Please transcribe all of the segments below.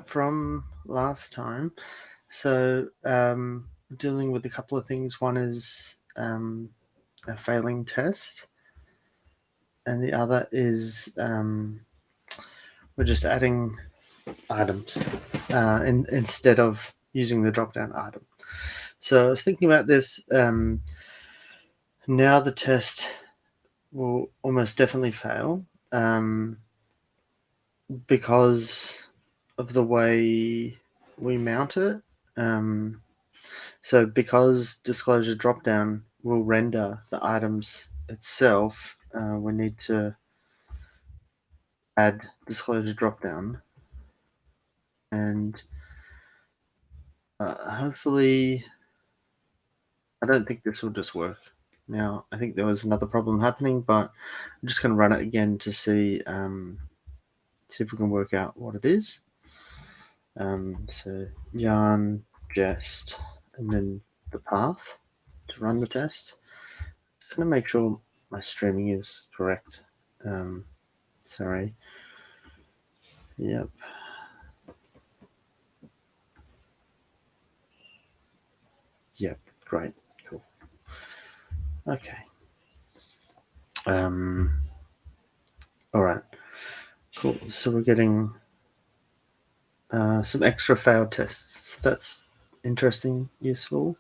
up from last time. So, dealing with a couple of things. One is a failing test, and the other is we're just adding items instead of using the drop-down item. So I was thinking about this. Now the test will almost definitely fail because of the way we mount it. So because disclosure dropdown will render the items itself, we need to add disclosure dropdown, and hopefully, I don't think this will just work. Now, I think there was another problem happening, but I'm just going to run it again to see if we can work out what it is. So yarn jest and then the path to run the test. Just going to make sure my streaming is correct. Sorry. Yep. Yep. Great. Cool. Okay. All right. Cool. So we're getting some extra failed tests. So that's interesting, useful.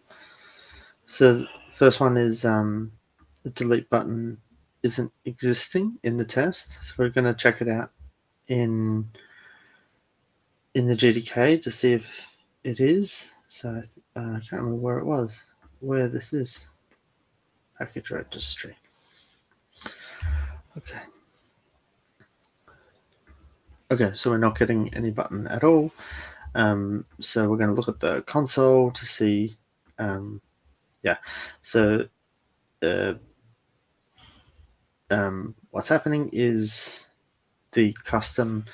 So the first one is the delete button isn't existing in the test. So we're going to check it out in the GDK to see if it is. So I can't remember where it was, where this is. Package registry. Okay. Okay, so we're not getting any button at all. So we're going to look at the console to see. Yeah. So what's happening is the custom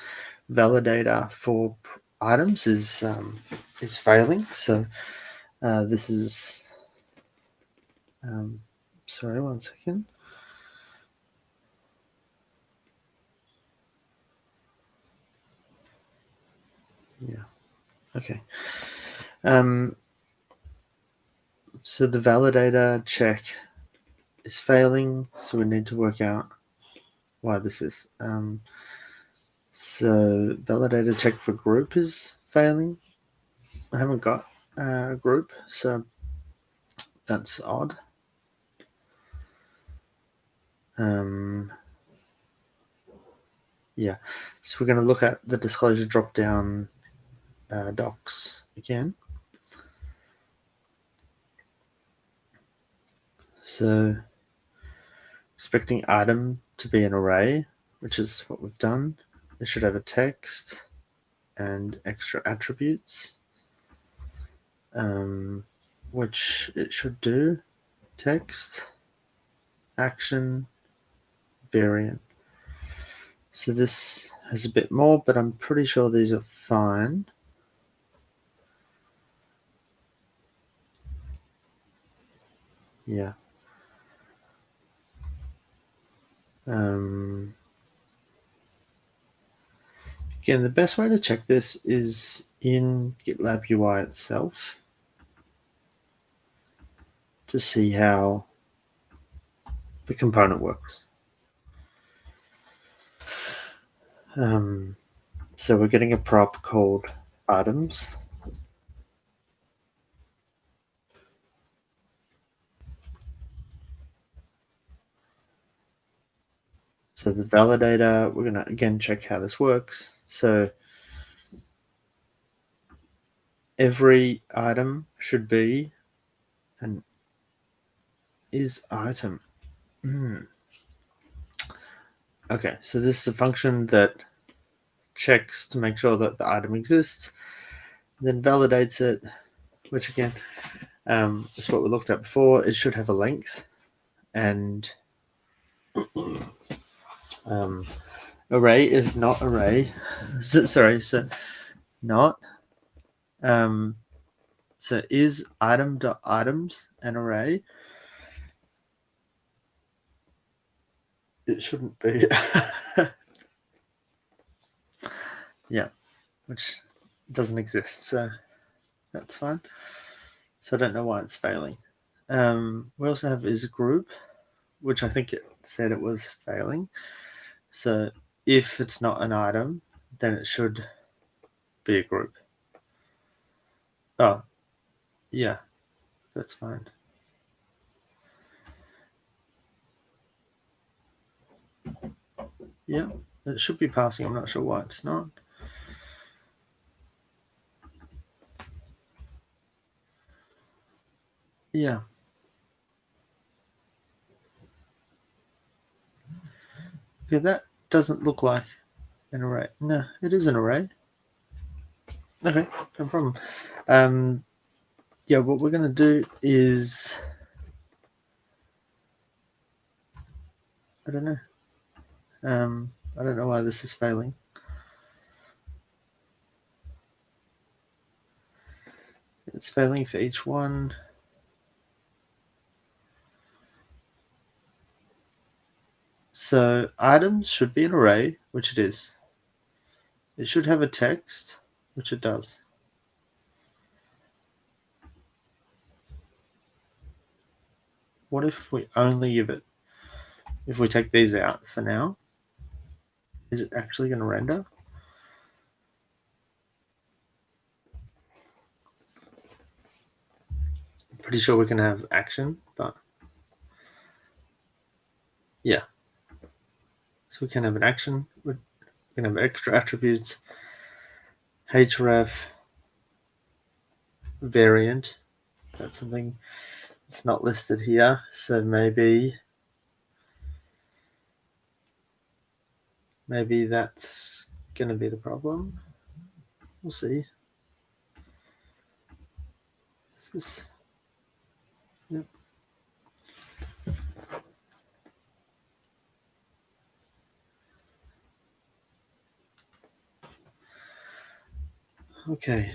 validator for items is failing. So this is. Sorry, 1 second. Yeah. Okay. So the validator check is failing, so we need to work out why this is. So validator check for group is failing. I haven't got a group, so that's odd. Yeah, so we're going to look at the disclosure drop-down docs again. So expecting item to be an array, which is what we've done. It should have a text and extra attributes, which it should do. Text, action, variant. So this has a bit more, but I'm pretty sure these are fine. Yeah. Again, the best way to check this is in GitLab UI itself to see how the component works. So we're getting a prop called items. So the validator, we're going to again check how this works. So every item should be an is item. Okay, so this is a function that checks to make sure that the item exists, then validates it, which again is what we looked at before. It should have a length, and array is not array. So not. So is item.items an array? It shouldn't be. Yeah, which doesn't exist, so that's fine. So I don't know why it's failing. We also have is group, which I think it said it was failing. So if it's not an item, then it should be a group. Oh, yeah, that's fine. Yeah, it should be passing. I'm not sure why it's not. Yeah. Okay, that doesn't look like an array. No, it is an array. Okay, no problem. Yeah, what we're going to do is, I don't know. I don't know why this is failing. It's failing for each one. So items should be an array, which it is. It should have a text, which it does. What if we only give it, if we take these out for now, is it actually going to render? I'm pretty sure we can have action, but yeah. So we can have an action, we can have extra attributes, href, variant. That's something that's not listed here. So maybe that's going to be the problem. We'll see. Is this? Yep. Okay.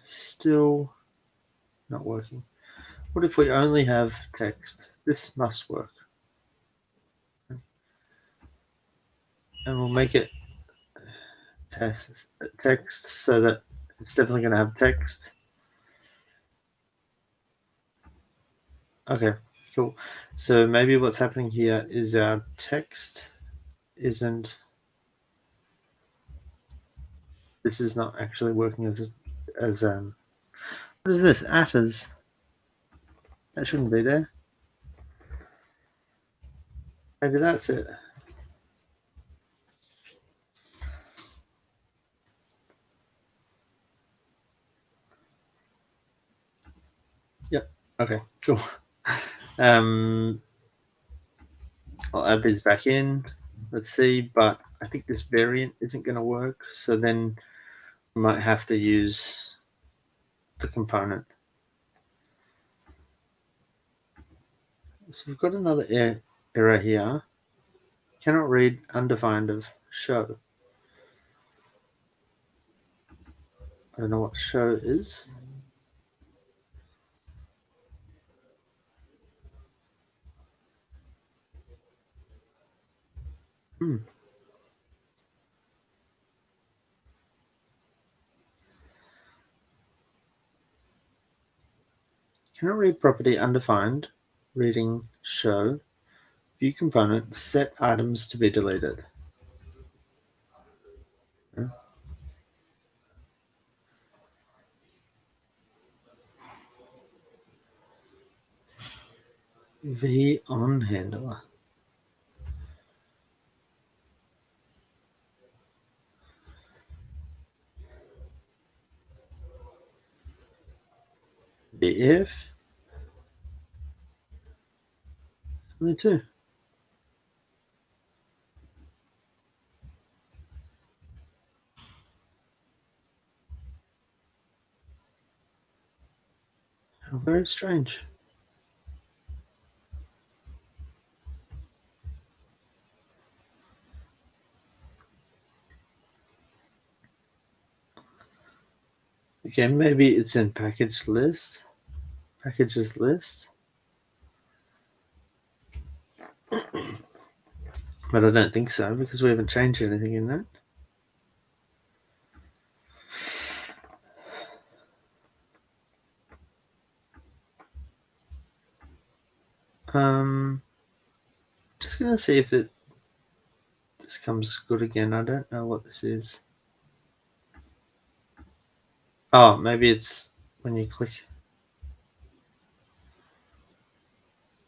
Still not working. What if we only have text? This must work. And we'll make it text so that it's definitely going to have text. Okay, cool. So maybe what's happening here is our text isn't. This is not actually working as what is this? Atters. That shouldn't be there. Maybe that's it. Yep. Okay, cool. I'll add these back in. Let's see, but I think this variant isn't going to work. So then we might have to use the component. So we've got another error here. Cannot read undefined of show. I don't know what show is. Hmm. Cannot read property undefined, reading show, view component, set items to be deleted. V on handler. The if. Only two. How very strange. Okay, maybe it's in package list. Packages list. But I don't think so because we haven't changed anything in that. Just gonna see if this comes good again. I don't know what this is. Oh, maybe it's when you click.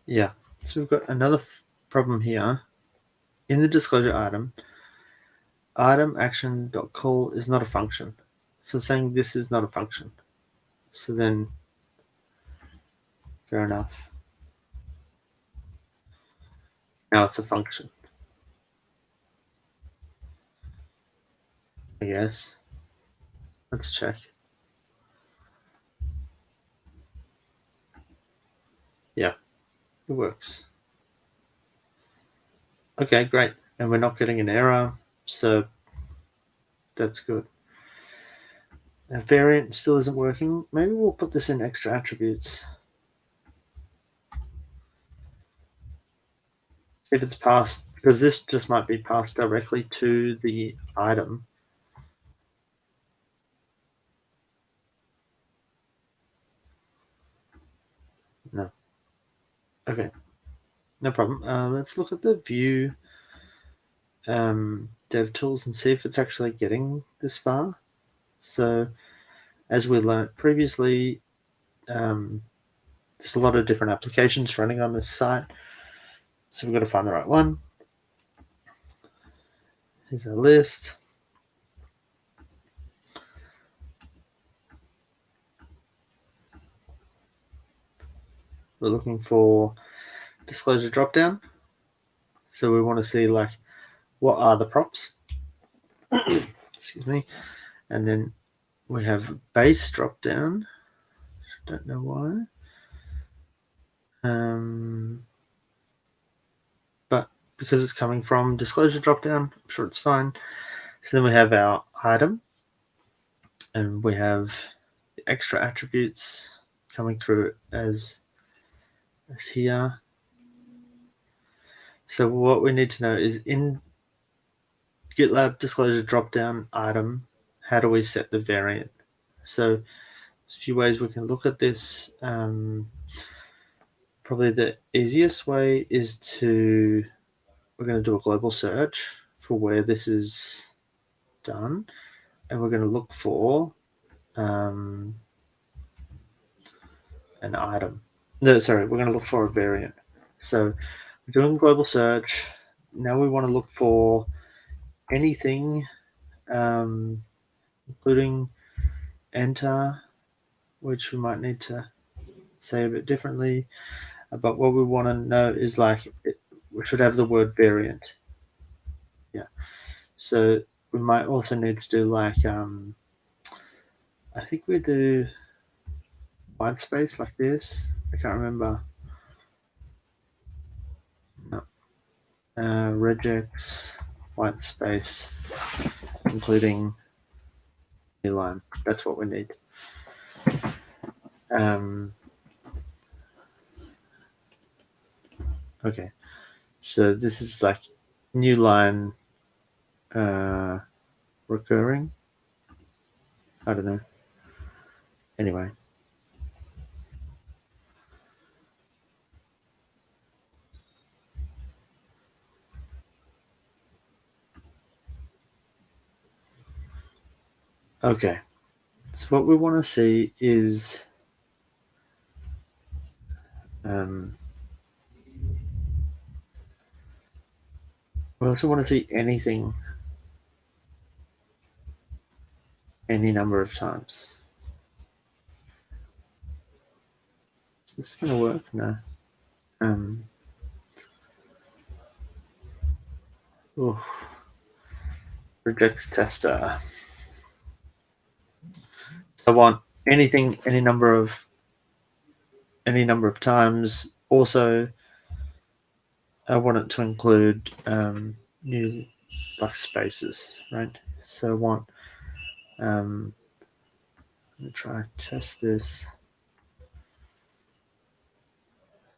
Yeah. So we've got another problem here. In the disclosure item action.call is not a function. So it's saying this is not a function. So then, fair enough. Now it's a function, I guess. Let's check. Yeah, it works. Okay, great. And we're not getting an error, so that's good. Now, variant still isn't working. Maybe we'll put this in extra attributes. If it's passed, because this just might be passed directly to the item. No. Okay, no problem. Let's look at the view dev tools and see if it's actually getting this far. So, as we learned previously, there's a lot of different applications running on this site. So we've got to find the right one. Here's our list. We're looking for disclosure dropdown. So we want to see like what are the props. Excuse me. And then we have base dropdown. Don't know why. But because it's coming from disclosure dropdown, I'm sure it's fine. So then we have our item, and we have the extra attributes coming through as here. So what we need to know is in GitLab disclosure dropdown item, how do we set the variant? So there's a few ways we can look at this. Probably the easiest way is we're going to do a global search for where this is done, and we're going to look for an item. No, sorry, we're going to look for a variant. So we're doing global search. Now we want to look for anything, including enter, which we might need to say a bit differently. But what we want to know is we should have the word variant. Yeah. So we might also need to do I think we do white space like this. I can't remember. No. Regex white space, including new line. That's what we need. Okay. So this is like new line recurring. I don't know. Anyway. Okay. So what we want to see is we also want to see anything any number of times. Is this going to work? No. Rejects tester. So I want anything any number of times. Also, I want it to include new like spaces, right? So I want let me try to test this.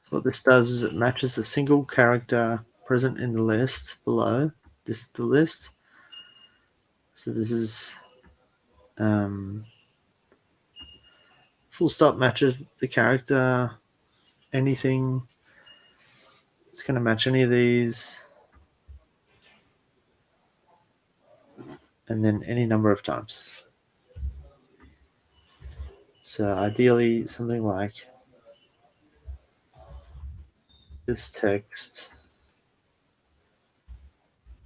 So what this does is it matches a single character present in the list below. This is the list. So this is full stop matches the character, anything it's going to match any of these, and then any number of times. So ideally, something like this text.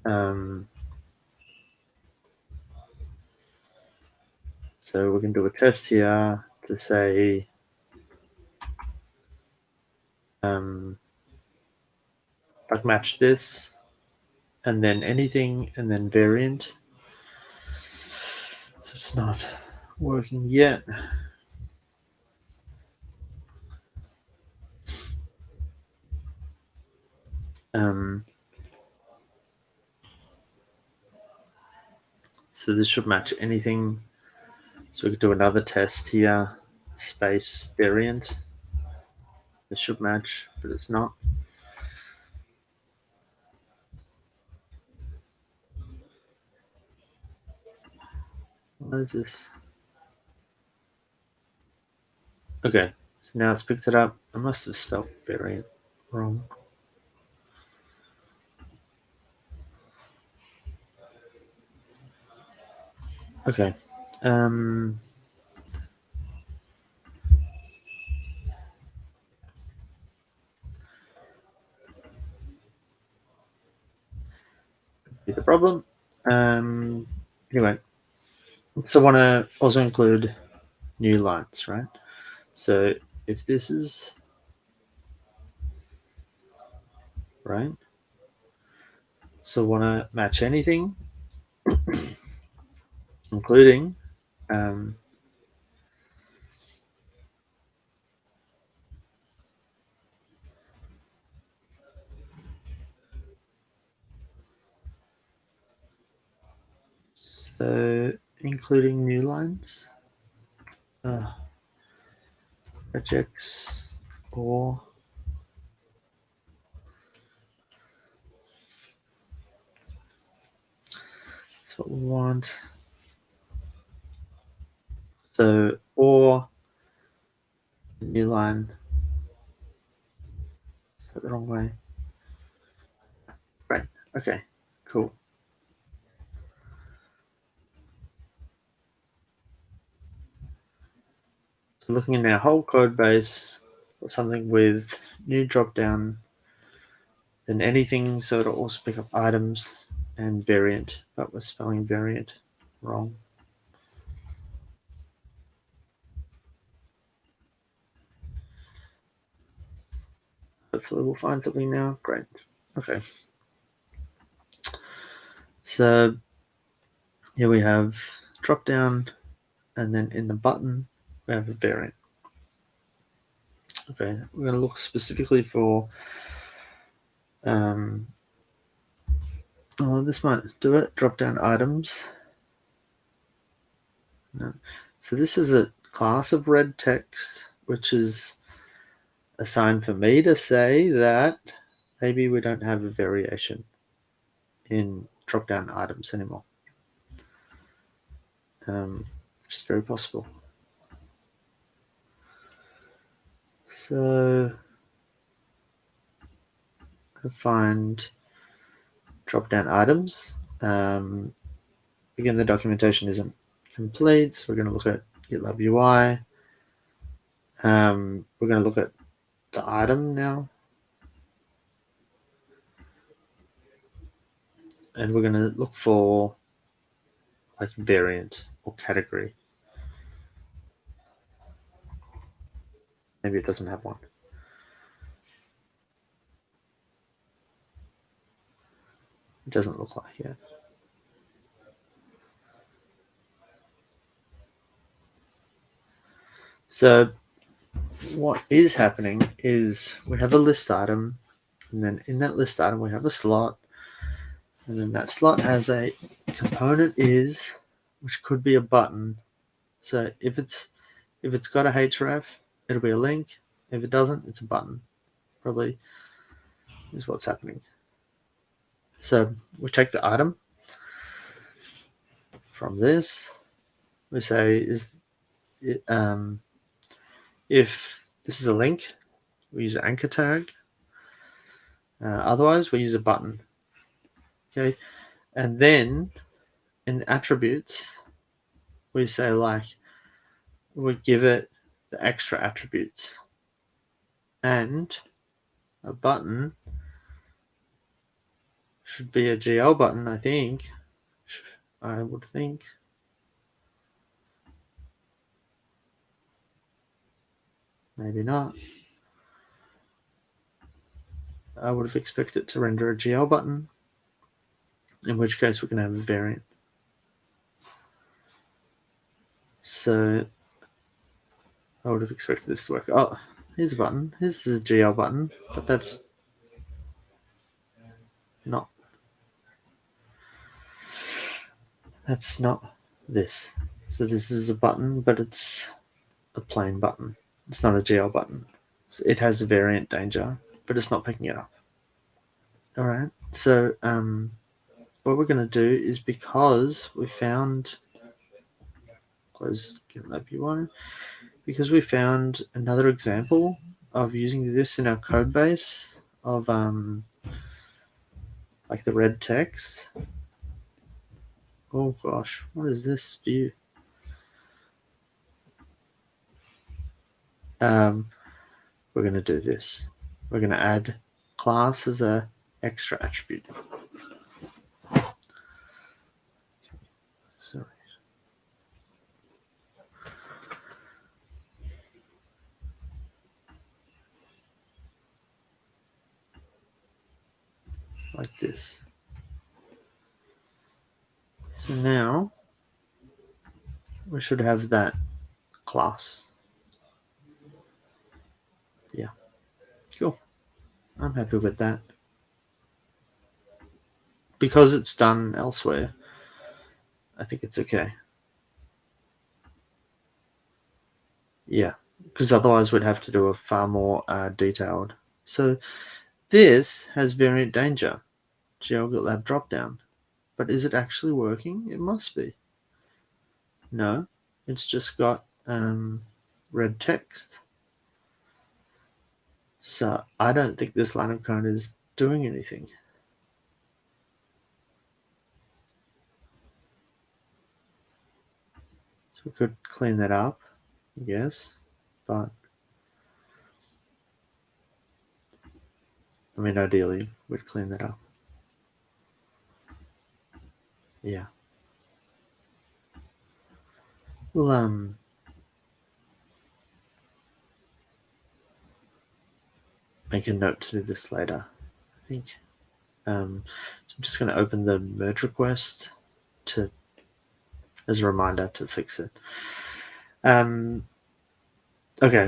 So we're going to do a test here to say like match this, and then anything, and then variant. So it's not working yet. So this should match anything. So we could do another test here, space variant. It should match, but it's not. What is this? Okay, so now it's picked it up. I must have spelled variant wrong. Okay. Be the problem. Anyway, so I want to also include new lines, right? So if this is right, so want to match anything, including so including new lines, regex, or that's what we want. So or new line. Is that the wrong way? Right. Okay. Cool. So looking in our whole code base, something with new drop down, then anything, so it'll also pick up items and variant, but we're spelling variant wrong. Hopefully we'll find something now. Great. Okay. So here we have drop down, and then in the button we have a variant. Okay, we're going to look specifically for this might do it. Drop down items. No. So this is a class of red text, which is a sign for me to say that maybe we don't have a variation in drop down items anymore. Which is very possible. So to find drop down items. Again, the documentation isn't complete, so we're going to look at GitLab UI. We're going to look at the item now. And we're going to look for like variant or category. Maybe it doesn't have one. It doesn't look like it. So what is happening is we have a list item, and then in that list item we have a slot, and then that slot has a component is, which could be a button. So if it's got a href, it'll be a link. If it doesn't, it's a button. Probably is what's happening. So we take the item from this. We say is it, if this is a link, we use an anchor tag. Otherwise, we use a button. Okay, and then in attributes, we say we give it the extra attributes, and a button should be a GL button, I think. I would think. Maybe not. I would have expected it to render a GL button, in which case we're going to have a variant. So I would have expected this to work. Oh, here's a button. This is a GL button, but that's not. That's not this. So this is a button, but it's a plain button. It's not a GL button. So it has a variant danger, but it's not picking it up. All right. So what we're going to do is, because we found close GitLab UI, because we found another example of using this in our code base of like the red text. Oh gosh, what is this view? We're going to do this. We're going to add class as a extra attribute. Sorry. Like this. So now we should have that class. Yeah, cool. I'm happy with that. Because it's done elsewhere, I think it's okay. Yeah, because otherwise we'd have to do a far more detailed. So this has variant danger, GeoGitLab dropdown. But is it actually working? It must be. No, it's just got red text. So I don't think this line of code is doing anything. So we could clean that up, I guess. But I mean, ideally, we'd clean that up. Yeah. We'll make a note to do this later, I think. So I'm just going to open the merge request as a reminder to fix it. Okay,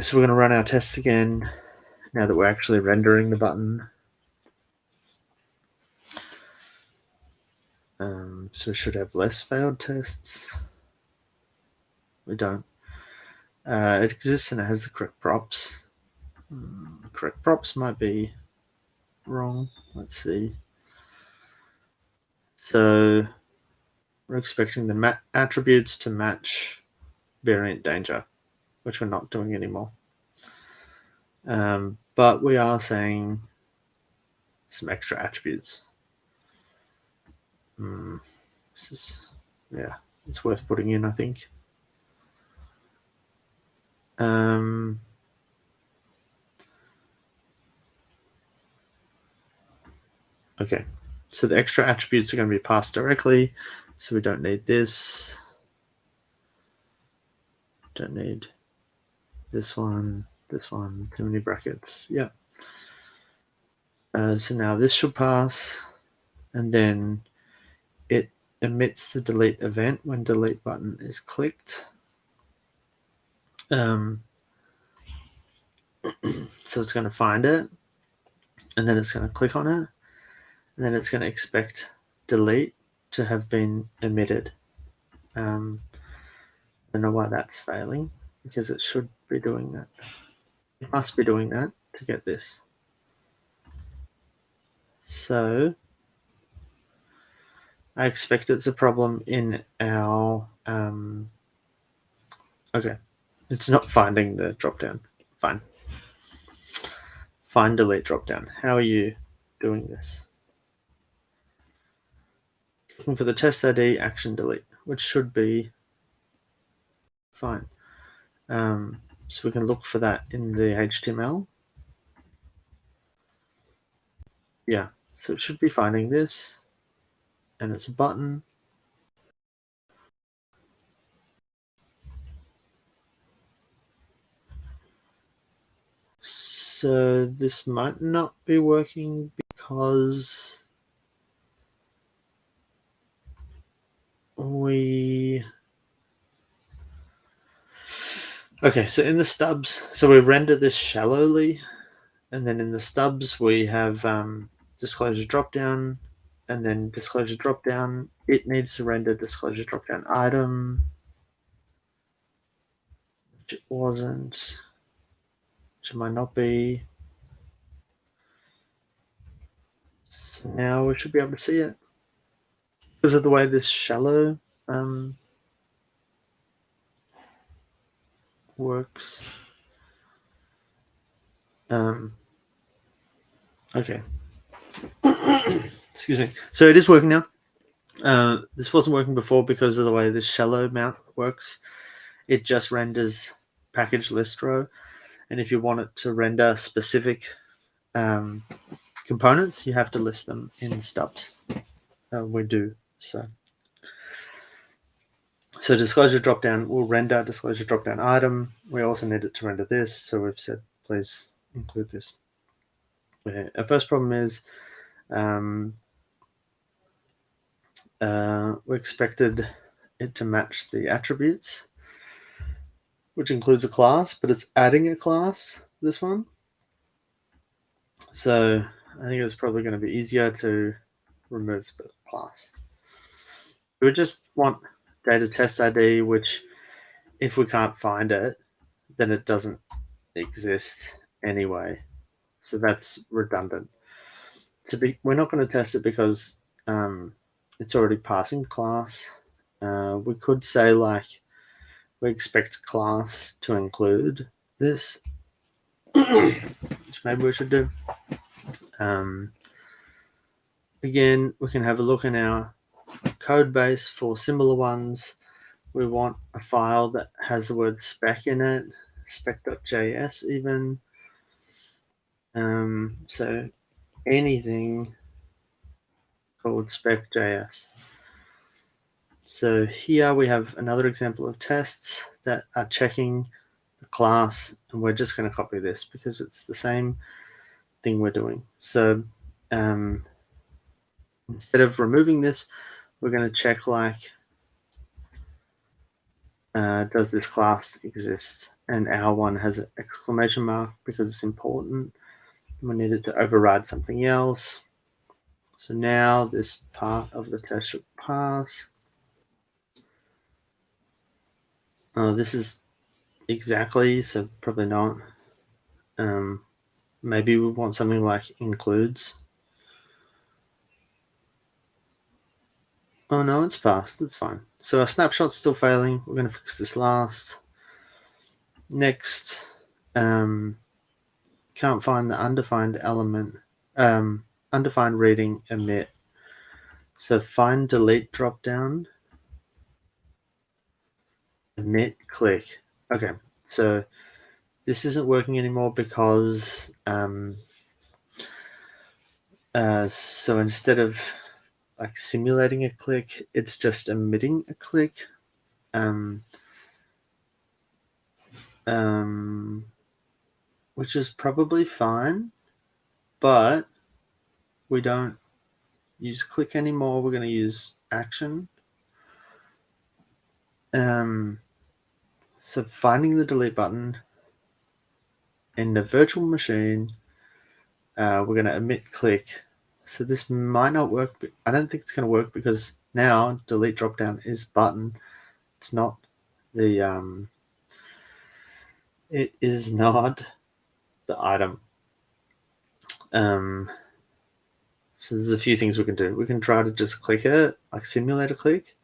so we're going to run our tests again now that we're actually rendering the button. So we should have less failed tests. We don't. It exists and it has the correct props. Correct props might be wrong. Let's see. So we're expecting the attributes to match variant danger, which we're not doing anymore. But we are saying some extra attributes. This is, yeah, it's worth putting in, I think. Okay, so the extra attributes are going to be passed directly, so we don't need this. Don't need this one, too many brackets. Yeah. So now this should pass, and then it emits the delete event when delete button is clicked. So it's going to find it, and then it's going to click on it, and then it's going to expect delete to have been emitted. I don't know why that's failing, because it should be doing that. It must be doing that to get this. So I expect it's a problem in our okay. It's not finding the dropdown. Fine. Find delete dropdown. How are you? doing this. Looking for the test ID action delete, which should be fine. So we can look for that in the HTML. Yeah, so it should be finding this, and it's a button. So this might not be working because okay, so in the stubs, so we render this shallowly, and then in the stubs we have disclosure dropdown, and then disclosure dropdown. It needs to render disclosure dropdown item, which it wasn't, which it might not be. So now we should be able to see it because of the way this shallow works. Okay. Excuse me. So it is working now. This wasn't working before because of the way this shallow mount works. It just renders package list row, and if you want it to render specific components, you have to list them in stubs. We do so. So disclosure dropdown will render disclosure dropdown item. We also need it to render this, so we've said please include this. Okay. Our first problem is we expected it to match the attributes, which includes a class, but it's adding a class, this one. So I think it was probably going to be easier to remove the class. We just want data test ID, which if we can't find it, then it doesn't exist anyway. So that's redundant. We're not going to test it because it's already passing class. We could say like we expect class to include this, which maybe we should do. Again, we can have a look in our code base for similar ones. We want a file that has the word spec in it, spec.js even. So anything called spec.js. So here we have another example of tests that are checking the class, and we're just going to copy this because it's the same thing we're doing. So instead of removing this, we're going to check like, does this class exist? And our one has an exclamation mark because it's important. We need it to override something else. So now this part of the test should pass. This is exactly, so probably not. Maybe we want something like includes. Oh no, it's passed. That's fine. So our snapshot's still failing. We're going to fix this last. Next, can't find the undefined element. Undefined reading emit. So find delete drop down. Emit click. Okay, so this isn't working anymore because so instead of like simulating a click, it's just emitting a click. Which is probably fine, but we don't use click anymore. We're going to use action. So finding the delete button in the virtual machine, we're going to emit click. So this might not work. I don't think it's going to work because now delete dropdown is button. It's not the it is not the item. So there's a few things we can do. We can try to just click it, like simulate a click.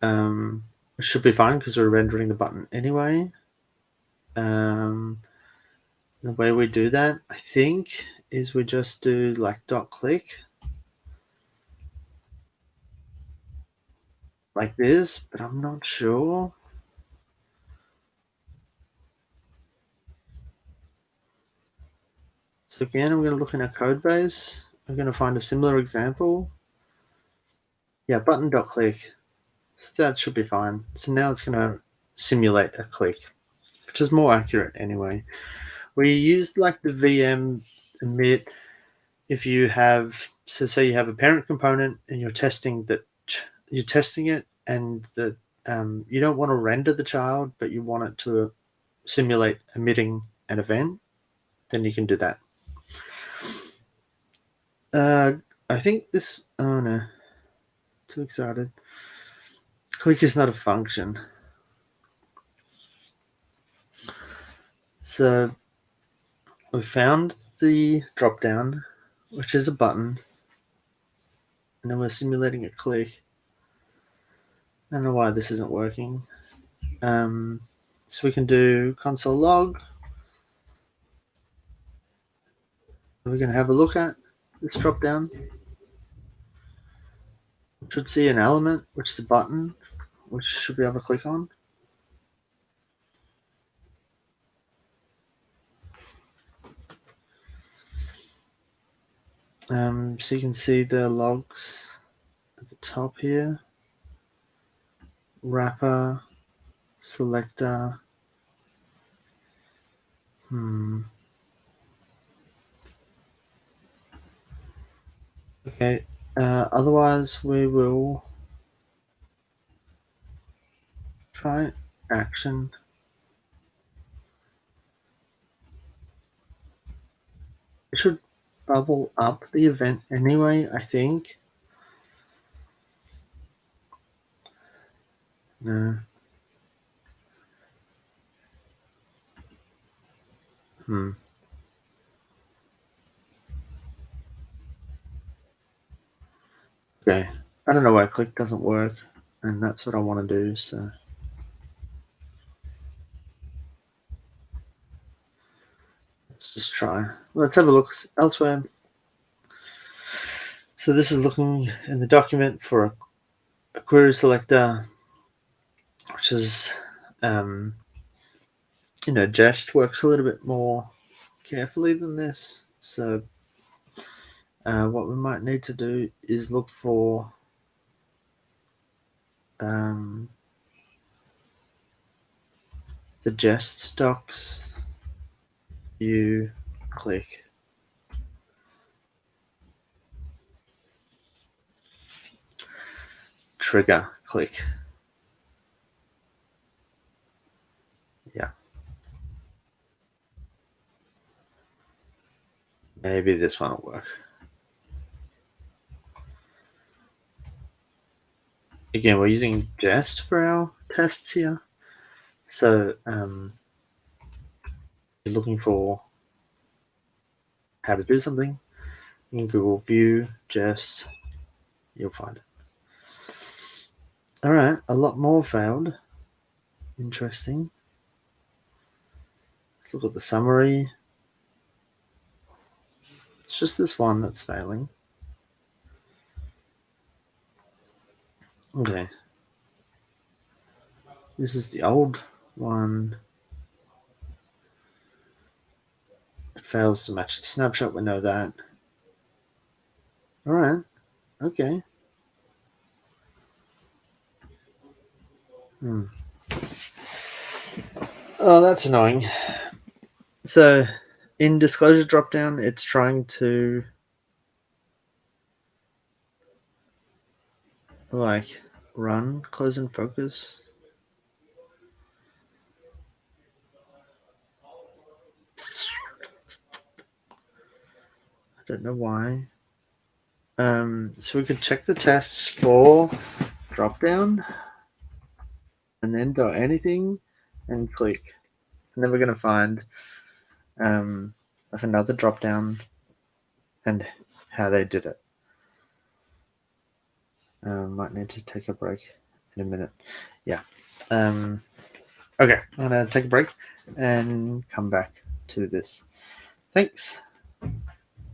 It should be fine because we're rendering the button anyway. The way we do that, I think, is we just do like .click like this, but I'm not sure. So again, I'm going to look in our code base. I'm going to find a similar example. Yeah, button.click. So that should be fine. So now it's going to simulate a click, which is more accurate anyway. We use like the VM emit if you have, so say you have a parent component and you're testing it, and that you don't want to render the child, but you want it to simulate emitting an event, then you can do that. I think this. Oh no, too excited. Click is not a function. So we found the drop down, which is a button, and then we're simulating a click. I don't know why this isn't working. So we can do console log. We're going to have a look at this drop down. We should see an element, which is a button, which should be able to click on. So you can see the logs at the top here. Wrapper, selector. Okay. Otherwise, we will try action. It should bubble up the event anyway, I think. No. Okay. I don't know why click doesn't work, and that's what I want to do, so. Let's just try. Let's have a look elsewhere. So this is looking in the document for a query selector, which is, Jest works a little bit more carefully than this. So what we might need to do is look for the Jest docs. You click. Trigger click. Yeah. Maybe this one will work. Again, we're using Jest for our tests here. So you're looking for how to do something in Google View, Jest, you'll find it. All right, a lot more failed. Interesting. Let's look at the summary. It's just this one that's failing. Okay. This is the old one. It fails to match the snapshot, we know that. All right. Okay. Oh, that's annoying. So in disclosure dropdown, it's trying to like run, close and focus. I don't know why. So we could check the tests for dropdown and then do anything and click. And then we're going to find like another dropdown and how they did it. Might need to take a break in a minute. Yeah. Okay, I'm going to take a break and come back to this. Thanks.